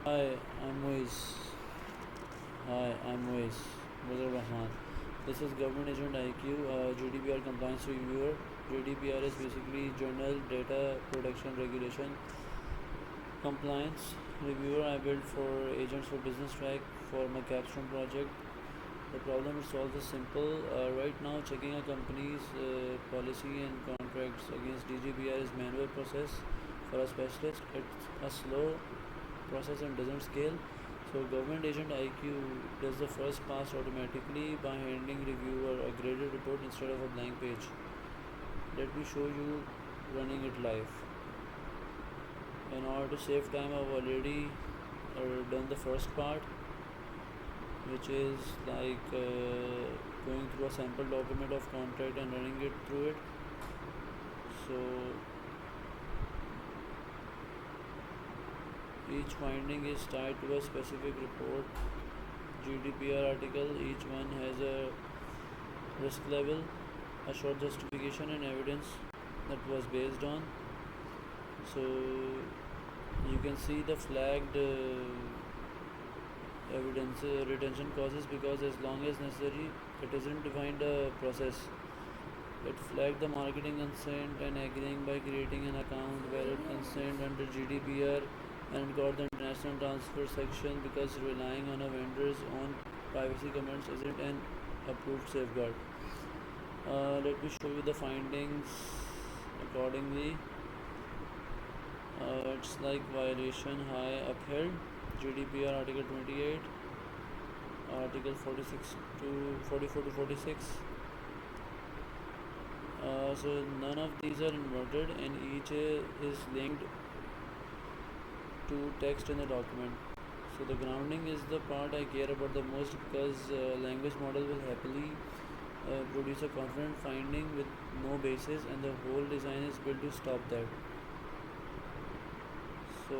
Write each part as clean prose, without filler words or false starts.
Hi, I'm Moise. Hi, I'm Moise. Muzar Rahman. This is Government Agent IQ, GDPR compliance reviewer. GDPR is basically Journal Data Protection Regulation compliance reviewer I built for agents for business track for my Capstone project. The problem it solves is simple. Right now, checking a company's policy and contracts against GDPR is manual process. For a specialist, it's a slow process and doesn't scale. So Government Agent IQ does the first pass automatically by handing reviewer a graded report instead of a blank page. Let me show you running it live. In order to save time, I've already done the first part, which is like going through a sample document of contract and running it through it. So each finding is tied to a specific report, GDPR article. Each one has a risk level, a short justification, and evidence that was based on. So you can see the flagged evidence retention causes because as long as necessary, it isn't defined a process. It flagged the marketing consent and agreeing by creating an account, valid consent under GDPR, and got the international transfer section because relying on a vendor's own privacy comments isn't an approved safeguard. Let me show you the findings accordingly. It's like violation high upheld, GDPR Article 28, Article 46 to 44 to 46. So none of these are inverted and each is linked to text in the document. So the grounding is the part I care about the most because language model will happily produce a confident finding with no basis, and the whole design is built to stop that. So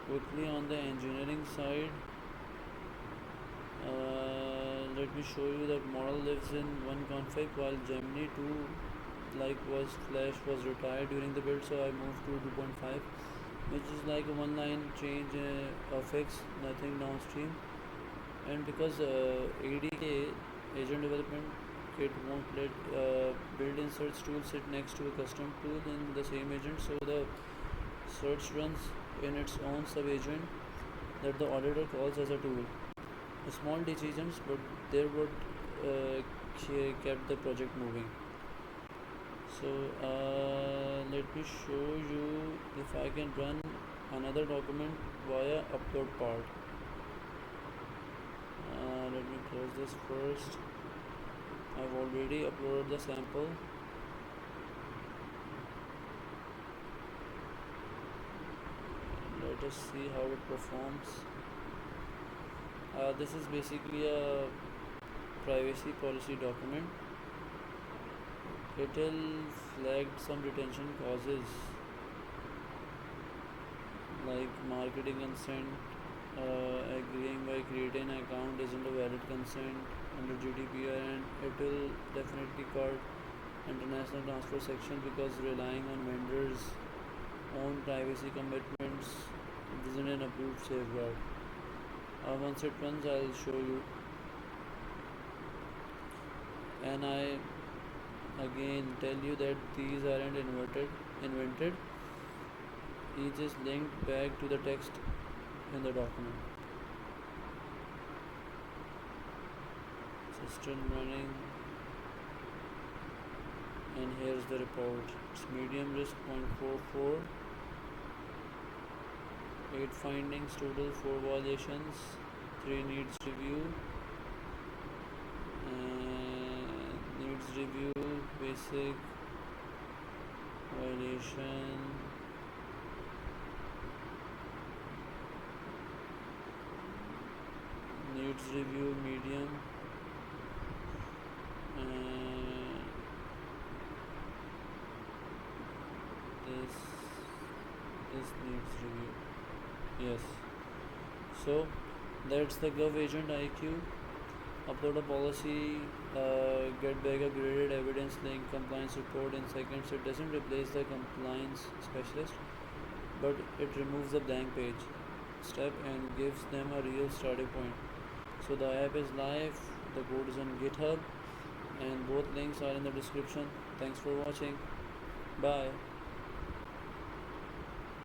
quickly on the engineering side, let me show you that model lives in one config while Gemini 2 Flash was retired during the build, so I moved to 2.5, which is like a one line change of fix, nothing downstream. And because ADK agent development kit won't let build inserts tool sit next to a custom tool in the same agent, so the search runs in its own sub agent that the auditor calls as a tool. Small decisions, but they're what kept the project moving. So let me show you if I can run another document via upload part. Let me close this first. I've already uploaded the sample. Let us see how it performs. This is basically a privacy policy document. It will flag some retention causes like marketing consent, agreeing by creating an account isn't a valid consent under GDPR, and it will definitely caught international transfer section because relying on vendors' own privacy commitments isn't an approved safeguard. Once it runs, I'll show you. And I again tell you that these aren't invented. Each is linked back to the text in the document. So still running, and here's the report. It's medium risk 0.44, 8 findings total, 4 violations, 3 needs review, needs review, basic, violation, needs review medium, and this needs review. Yes. So that's the GovAgent-IQ. Upload a policy, get back a graded evidence link, compliance report in seconds. It doesn't replace the compliance specialist, but it removes the blank page step and gives them a real starting point. So the app is live, the code is on GitHub, and both links are in the description. Thanks for watching. Bye.